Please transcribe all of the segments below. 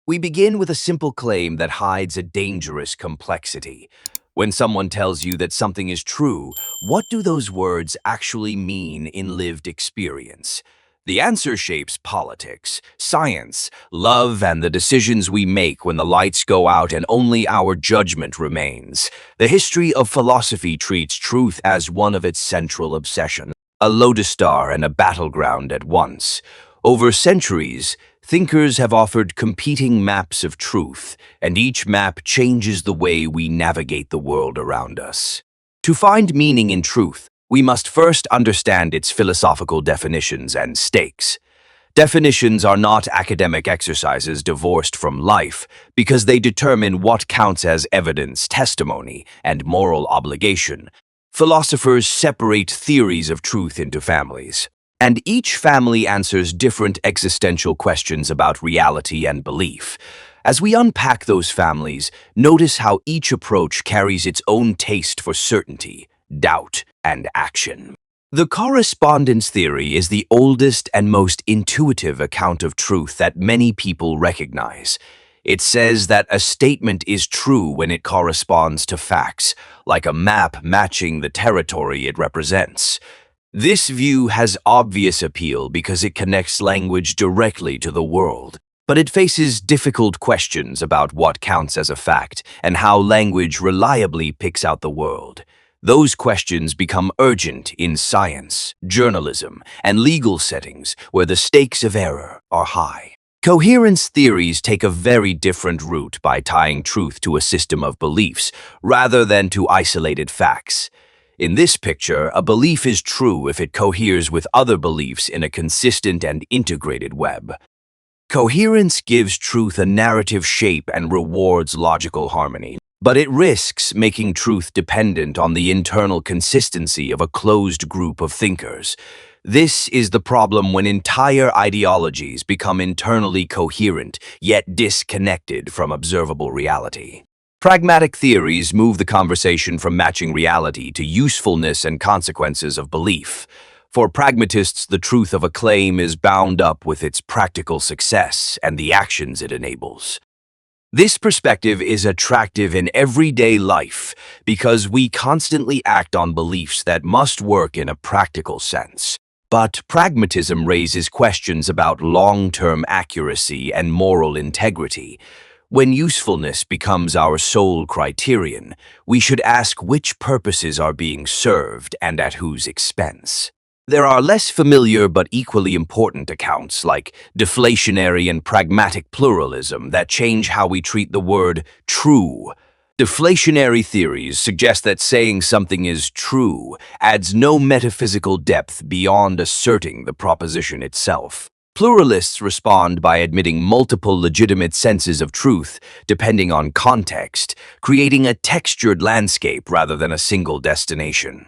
We begin with a simple claim that hides a dangerous complexity. When someone tells you that something is true, what do those words actually mean in lived experience? The answer shapes politics, science, love, and the decisions we make when the lights go out and only our judgment remains. The history of philosophy treats truth as one of its central obsessions, a lodestar and a battleground at once. Over centuries, thinkers have offered competing maps of truth, and each map changes the way we navigate the world around us. To find meaning in truth, we must first understand its philosophical definitions and stakes. Definitions are not academic exercises divorced from life because they determine what counts as evidence, testimony, and moral obligation. Philosophers separate theories of truth into families, and each family answers different existential questions about reality and belief. As we unpack those families, notice how each approach carries its own taste for certainty, doubt, and action. The correspondence theory is the oldest and most intuitive account of truth that many people recognize. It says that a statement is true when it corresponds to facts, like a map matching the territory it represents. This view has obvious appeal because it connects language directly to the world, but it faces difficult questions about what counts as a fact and how language reliably picks out the world. Those questions become urgent in science, journalism, and legal settings where the stakes of error are high. Coherence theories take a very different route by tying truth to a system of beliefs rather than to isolated facts. In this picture, a belief is true if it coheres with other beliefs in a consistent and integrated web. Coherence gives truth a narrative shape and rewards logical harmony, but it risks making truth dependent on the internal consistency of a closed group of thinkers. This is the problem when entire ideologies become internally coherent, yet disconnected from observable reality. Pragmatic theories move the conversation from matching reality to usefulness and consequences of belief. For pragmatists, the truth of a claim is bound up with its practical success and the actions it enables. This perspective is attractive in everyday life because we constantly act on beliefs that must work in a practical sense. But pragmatism raises questions about long-term accuracy and moral integrity. When usefulness becomes our sole criterion, we should ask which purposes are being served and at whose expense. There are less familiar but equally important accounts like deflationary and pragmatic pluralism that change how we treat the word true. Deflationary theories suggest that saying something is true adds no metaphysical depth beyond asserting the proposition itself. Pluralists respond by admitting multiple legitimate senses of truth, depending on context, creating a textured landscape rather than a single destination.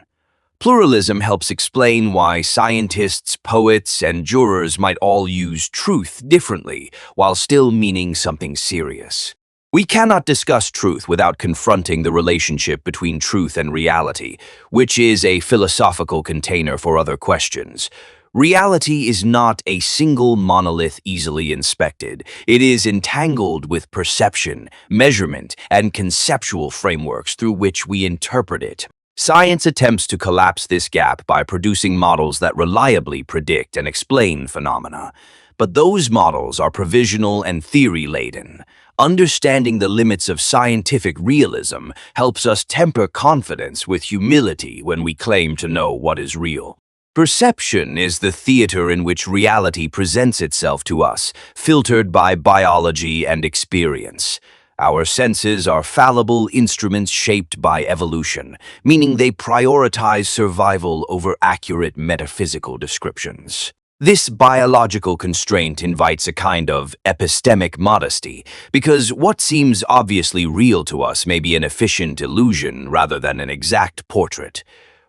Pluralism helps explain why scientists, poets, and jurors might all use truth differently while still meaning something serious. We cannot discuss truth without confronting the relationship between truth and reality, which is a philosophical container for other questions. Reality is not a single monolith easily inspected. It is entangled with perception, measurement, and conceptual frameworks through which we interpret it. Science attempts to collapse this gap by producing models that reliably predict and explain phenomena. But those models are provisional and theory-laden. Understanding the limits of scientific realism helps us temper confidence with humility when we claim to know what is real. Perception is the theater in which reality presents itself to us, filtered by biology and experience. Our senses are fallible instruments shaped by evolution, meaning they prioritize survival over accurate metaphysical descriptions. This biological constraint invites a kind of epistemic modesty, because what seems obviously real to us may be an efficient illusion rather than an exact portrait.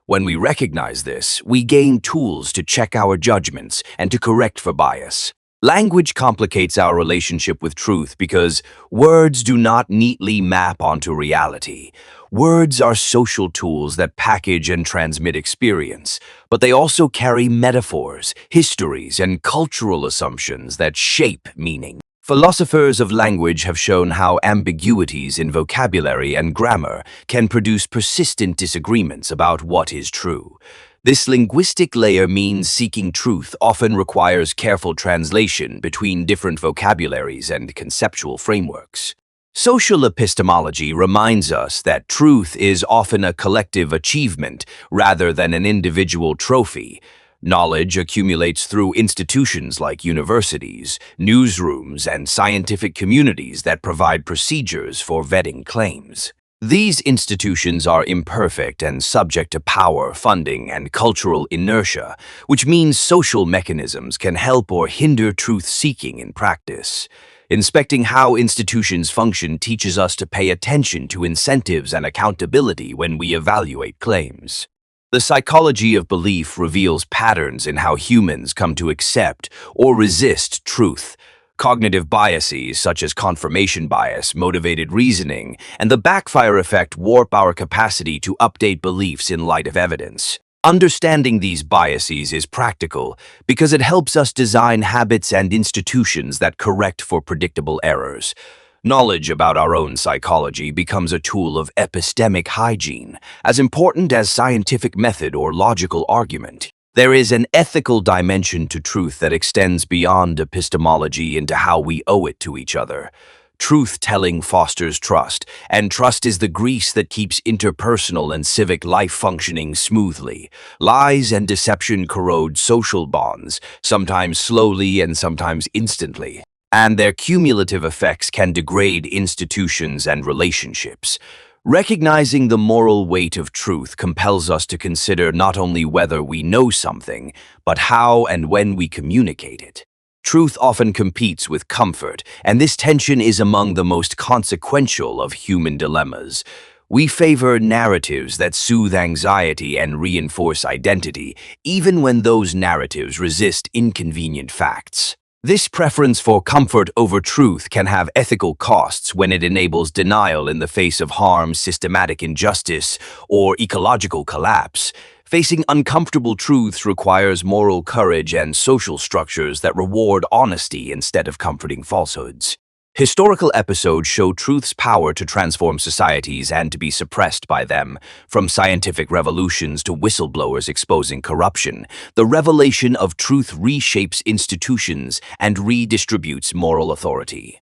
When we recognize this, we gain tools to check our judgments and to correct for bias. Language complicates our relationship with truth because words do not neatly map onto reality. Words are social tools that package and transmit experience, but they also carry metaphors, histories, and cultural assumptions that shape meaning. Philosophers of language have shown how ambiguities in vocabulary and grammar can produce persistent disagreements about what is true. This linguistic layer means seeking truth often requires careful translation between different vocabularies and conceptual frameworks. Social epistemology reminds us that truth is often a collective achievement rather than an individual trophy. Knowledge accumulates through institutions like universities, newsrooms, and scientific communities that provide procedures for vetting claims. These institutions are imperfect and subject to power, funding, and cultural inertia, which means social mechanisms can help or hinder truth-seeking in practice. Inspecting how institutions function teaches us to pay attention to incentives and accountability when we evaluate claims. The psychology of belief reveals patterns in how humans come to accept or resist truth. Cognitive biases such as confirmation bias, motivated reasoning, and the backfire effect warp our capacity to update beliefs in light of evidence. Understanding these biases is practical because it helps us design habits and institutions that correct for predictable errors. Knowledge about our own psychology becomes a tool of epistemic hygiene, as important as scientific method or logical argument. There is an ethical dimension to truth that extends beyond epistemology into how we owe it to each other. Truth-telling fosters trust, and trust is the grease that keeps interpersonal and civic life functioning smoothly. Lies and deception corrode social bonds, sometimes slowly and sometimes instantly, and their cumulative effects can degrade institutions and relationships. Recognizing the moral weight of truth compels us to consider not only whether we know something, but how and when we communicate it. Truth often competes with comfort, and this tension is among the most consequential of human dilemmas. We favor narratives that soothe anxiety and reinforce identity, even when those narratives resist inconvenient facts. This preference for comfort over truth can have ethical costs when it enables denial in the face of harm, systematic injustice, or ecological collapse. Facing uncomfortable truths requires moral courage and social structures that reward honesty instead of comforting falsehoods. Historical episodes show truth's power to transform societies and to be suppressed by them. From scientific revolutions to whistleblowers exposing corruption, the revelation of truth reshapes institutions and redistributes moral authority.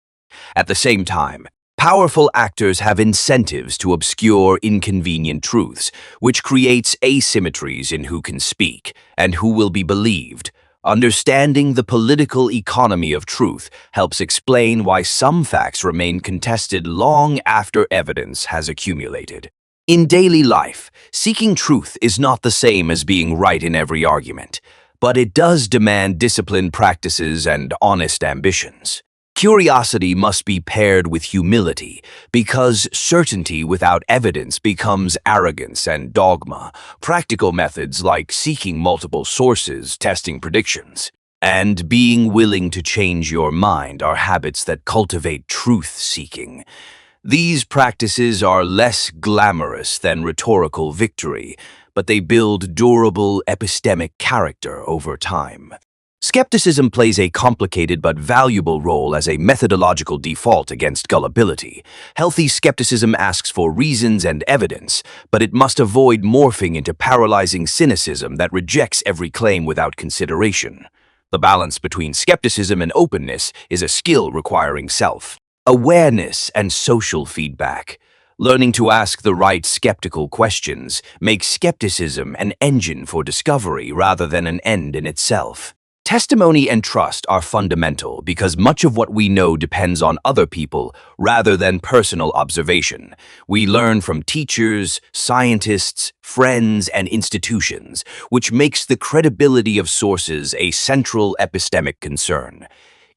At the same time, powerful actors have incentives to obscure inconvenient truths, which creates asymmetries in who can speak and who will be believed. Understanding the political economy of truth helps explain why some facts remain contested long after evidence has accumulated. In daily life, seeking truth is not the same as being right in every argument, but it does demand disciplined practices and honest ambitions. Curiosity must be paired with humility, because certainty without evidence becomes arrogance and dogma. Practical methods like seeking multiple sources, testing predictions, and being willing to change your mind are habits that cultivate truth-seeking. These practices are less glamorous than rhetorical victory, but they build durable epistemic character over time. Skepticism plays a complicated but valuable role as a methodological default against gullibility. Healthy skepticism asks for reasons and evidence, but it must avoid morphing into paralyzing cynicism that rejects every claim without consideration. The balance between skepticism and openness is a skill requiring self-awareness and social feedback. Learning to ask the right skeptical questions makes skepticism an engine for discovery rather than an end in itself. Testimony and trust are fundamental because much of what we know depends on other people rather than personal observation. We learn from teachers, scientists, friends, and institutions, which makes the credibility of sources a central epistemic concern.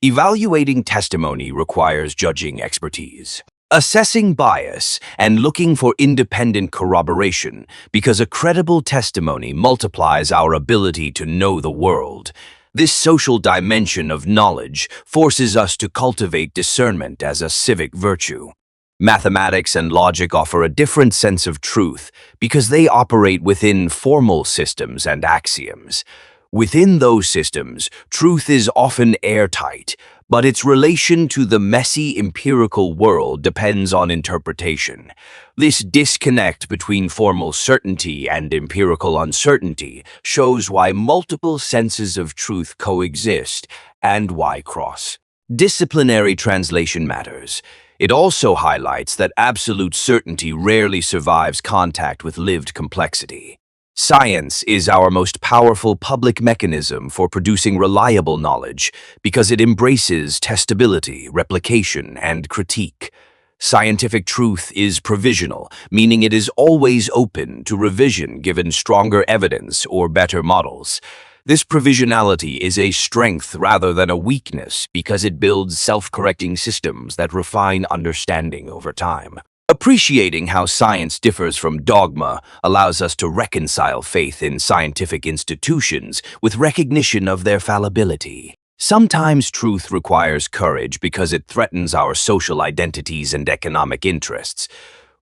Evaluating testimony requires judging expertise, assessing bias, and looking for independent corroboration, because a credible testimony multiplies our ability to know the world. This social dimension of knowledge forces us to cultivate discernment as a civic virtue. Mathematics and logic offer a different sense of truth because they operate within formal systems and axioms. Within those systems, truth is often airtight, but its relation to the messy empirical world depends on interpretation. This disconnect between formal certainty and empirical uncertainty shows why multiple senses of truth coexist and why cross-disciplinary translation matters. It also highlights that absolute certainty rarely survives contact with lived complexity. Science is our most powerful public mechanism for producing reliable knowledge because it embraces testability, replication, and critique. Scientific truth is provisional, meaning it is always open to revision given stronger evidence or better models. This provisionality is a strength rather than a weakness because it builds self-correcting systems that refine understanding over time. Appreciating how science differs from dogma allows us to reconcile faith in scientific institutions with recognition of their fallibility. Sometimes truth requires courage because it threatens our social identities and economic interests.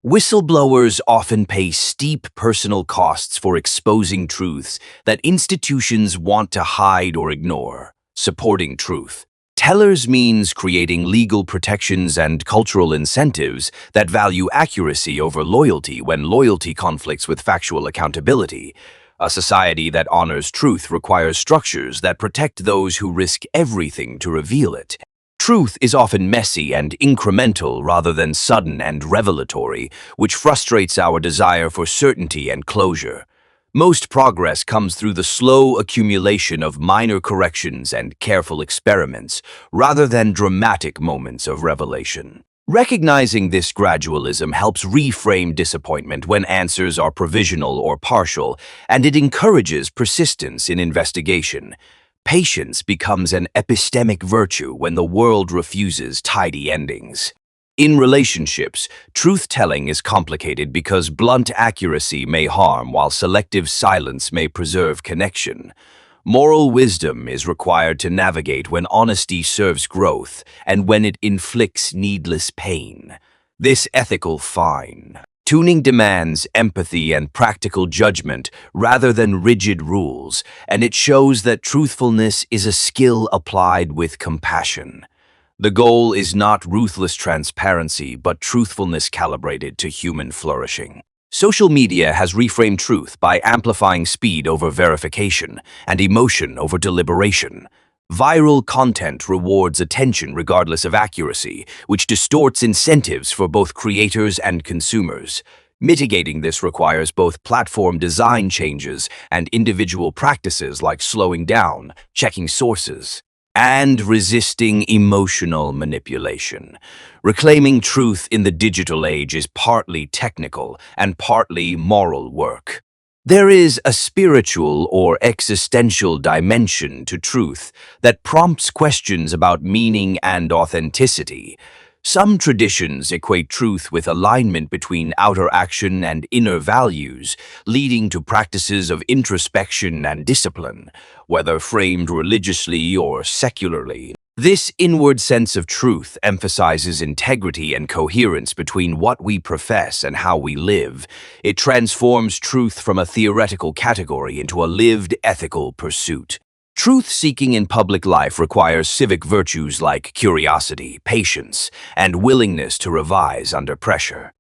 Whistleblowers often pay steep personal costs for exposing truths that institutions want to hide or ignore. Supporting truth tellers means creating legal protections and cultural incentives that value accuracy over loyalty when loyalty conflicts with factual accountability. A society that honors truth requires structures that protect those who risk everything to reveal it. Truth is often messy and incremental rather than sudden and revelatory, which frustrates our desire for certainty and closure. Most progress comes through the slow accumulation of minor corrections and careful experiments, rather than dramatic moments of revelation. Recognizing this gradualism helps reframe disappointment when answers are provisional or partial, and it encourages persistence in investigation. Patience becomes an epistemic virtue when the world refuses tidy endings. In relationships, truth-telling is complicated because blunt accuracy may harm while selective silence may preserve connection. Moral wisdom is required to navigate when honesty serves growth and when it inflicts needless pain. This ethical fine tuning demands empathy and practical judgment rather than rigid rules, and it shows that truthfulness is a skill applied with compassion. The goal is not ruthless transparency, but truthfulness calibrated to human flourishing. Social media has reframed truth by amplifying speed over verification and emotion over deliberation. Viral content rewards attention regardless of accuracy, which distorts incentives for both creators and consumers. Mitigating this requires both platform design changes and individual practices like slowing down, checking sources, and resisting emotional manipulation. Reclaiming truth in the digital age is partly technical and partly moral work. There is a spiritual or existential dimension to truth that prompts questions about meaning and authenticity. Some traditions equate truth with alignment between outer action and inner values, leading to practices of introspection and discipline, whether framed religiously or secularly. This inward sense of truth emphasizes integrity and coherence between what we profess and how we live. It transforms truth from a theoretical category into a lived ethical pursuit. Truth-seeking in public life requires civic virtues like curiosity, patience, and willingness to revise under pressure.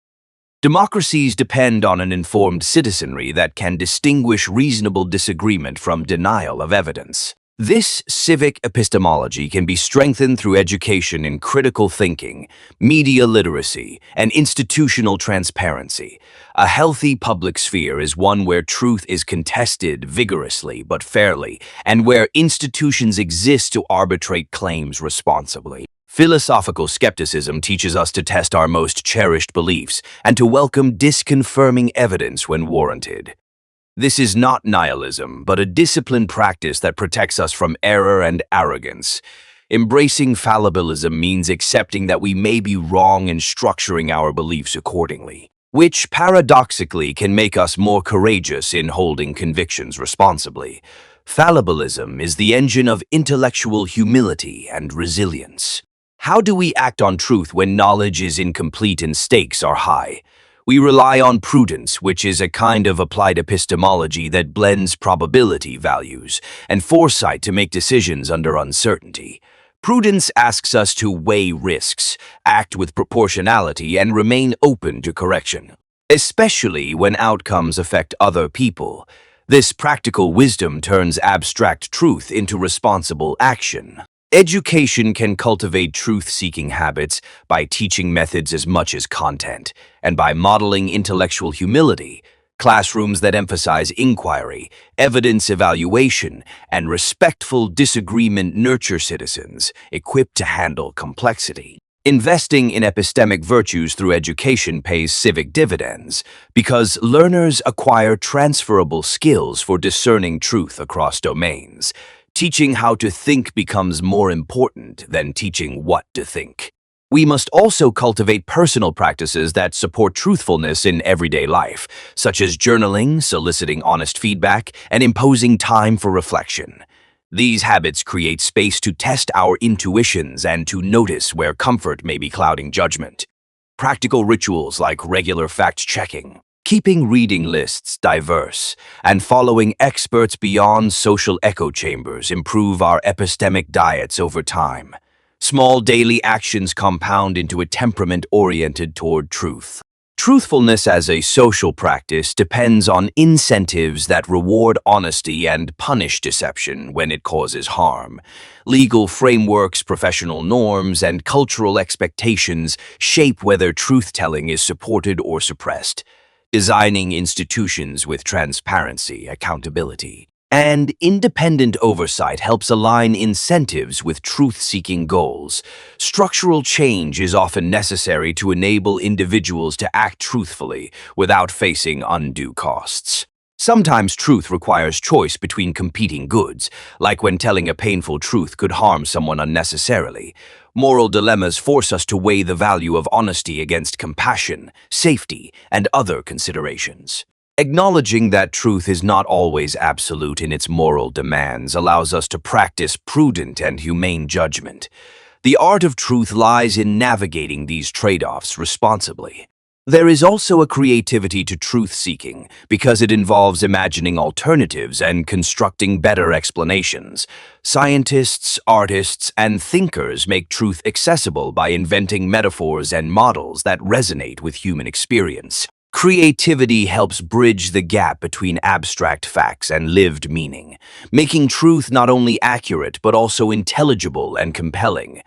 Democracies depend on an informed citizenry that can distinguish reasonable disagreement from denial of evidence. This civic epistemology can be strengthened through education in critical thinking, media literacy, and institutional transparency. A healthy public sphere is one where truth is contested vigorously but fairly, and where institutions exist to arbitrate claims responsibly. Philosophical skepticism teaches us to test our most cherished beliefs and to welcome disconfirming evidence when warranted. This is not nihilism, but a disciplined practice that protects us from error and arrogance. Embracing fallibilism means accepting that we may be wrong and structuring our beliefs accordingly, which paradoxically can make us more courageous in holding convictions responsibly. Fallibilism is the engine of intellectual humility and resilience. How do we act on truth when knowledge is incomplete and stakes are high? We rely on prudence, which is a kind of applied epistemology that blends probability values and foresight to make decisions under uncertainty. Prudence asks us to weigh risks, act with proportionality, and remain open to correction, especially when outcomes affect other people. This practical wisdom turns abstract truth into responsible action. Education can cultivate truth-seeking habits by teaching methods as much as content, and by modeling intellectual humility. Classrooms that emphasize inquiry, evidence evaluation, and respectful disagreement nurture citizens equipped to handle complexity. Investing in epistemic virtues through education pays civic dividends because learners acquire transferable skills for discerning truth across domains. Teaching how to think becomes more important than teaching what to think. We must also cultivate personal practices that support truthfulness in everyday life, such as journaling, soliciting honest feedback, and imposing time for reflection. These habits create space to test our intuitions and to notice where comfort may be clouding judgment. Practical rituals like regular fact-checking, keeping reading lists diverse, and following experts beyond social echo chambers improve our epistemic diets over time. Small daily actions compound into a temperament oriented toward truth. Truthfulness as a social practice depends on incentives that reward honesty and punish deception when it causes harm. Legal frameworks, professional norms, and cultural expectations shape whether truth-telling is supported or suppressed. Designing institutions with transparency, accountability, and independent oversight helps align incentives with truth-seeking goals. Structural change is often necessary to enable individuals to act truthfully without facing undue costs. Sometimes truth requires choice between competing goods, like when telling a painful truth could harm someone unnecessarily. Moral dilemmas force us to weigh the value of honesty against compassion, safety, and other considerations. Acknowledging that truth is not always absolute in its moral demands allows us to practice prudent and humane judgment. The art of truth lies in navigating these trade-offs responsibly. There is also a creativity to truth-seeking because it involves imagining alternatives and constructing better explanations. Scientists, artists, and thinkers make truth accessible by inventing metaphors and models that resonate with human experience. Creativity helps bridge the gap between abstract facts and lived meaning, making truth not only accurate but also intelligible and compelling.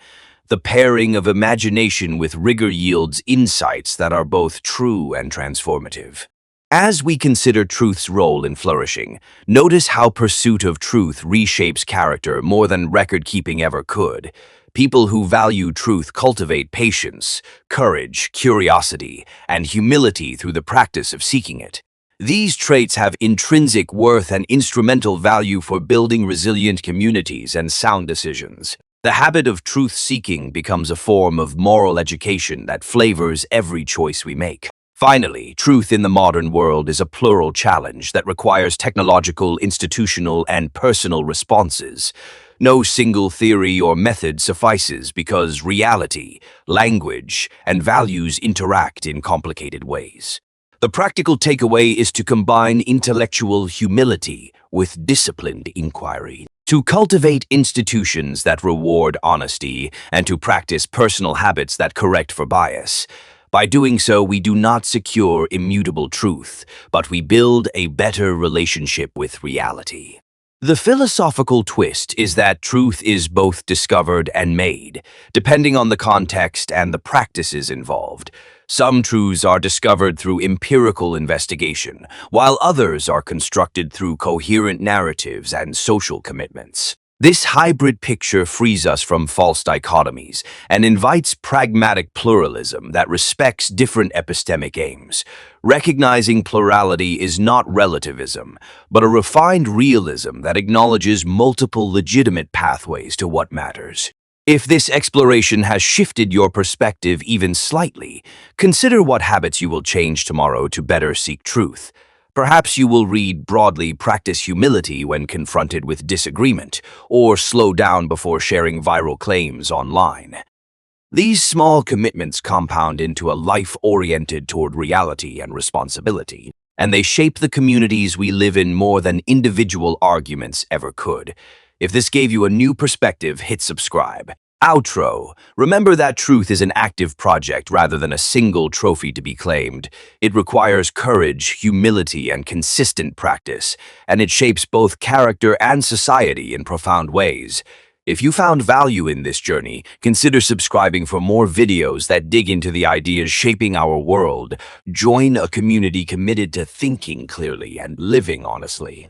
The pairing of imagination with rigor yields insights that are both true and transformative. As we consider truth's role in flourishing, notice how pursuit of truth reshapes character more than record-keeping ever could. People who value truth cultivate patience, courage, curiosity, and humility through the practice of seeking it. These traits have intrinsic worth and instrumental value for building resilient communities and sound decisions. The habit of truth-seeking becomes a form of moral education that flavors every choice we make. Finally, truth in the modern world is a plural challenge that requires technological, institutional, and personal responses. No single theory or method suffices because reality, language, and values interact in complicated ways. The practical takeaway is to combine intellectual humility with disciplined inquiry, to cultivate institutions that reward honesty, and to practice personal habits that correct for bias. By doing so, we do not secure immutable truth, but we build a better relationship with reality. The philosophical twist is that truth is both discovered and made, depending on the context and the practices involved. Some truths are discovered through empirical investigation, while others are constructed through coherent narratives and social commitments. This hybrid picture frees us from false dichotomies and invites pragmatic pluralism that respects different epistemic aims. Recognizing plurality is not relativism, but a refined realism that acknowledges multiple legitimate pathways to what matters. If this exploration has shifted your perspective even slightly, consider what habits you will change tomorrow to better seek truth. Perhaps you will read broadly, practice humility when confronted with disagreement, or slow down before sharing viral claims online. These small commitments compound into a life oriented toward reality and responsibility, and they shape the communities we live in more than individual arguments ever could. If this gave you a new perspective, hit subscribe. Outro. Remember that truth is an active project rather than a single trophy to be claimed. It requires courage, humility, and consistent practice, and it shapes both character and society in profound ways. If you found value in this journey, consider subscribing for more videos that dig into the ideas shaping our world. Join a community committed to thinking clearly and living honestly.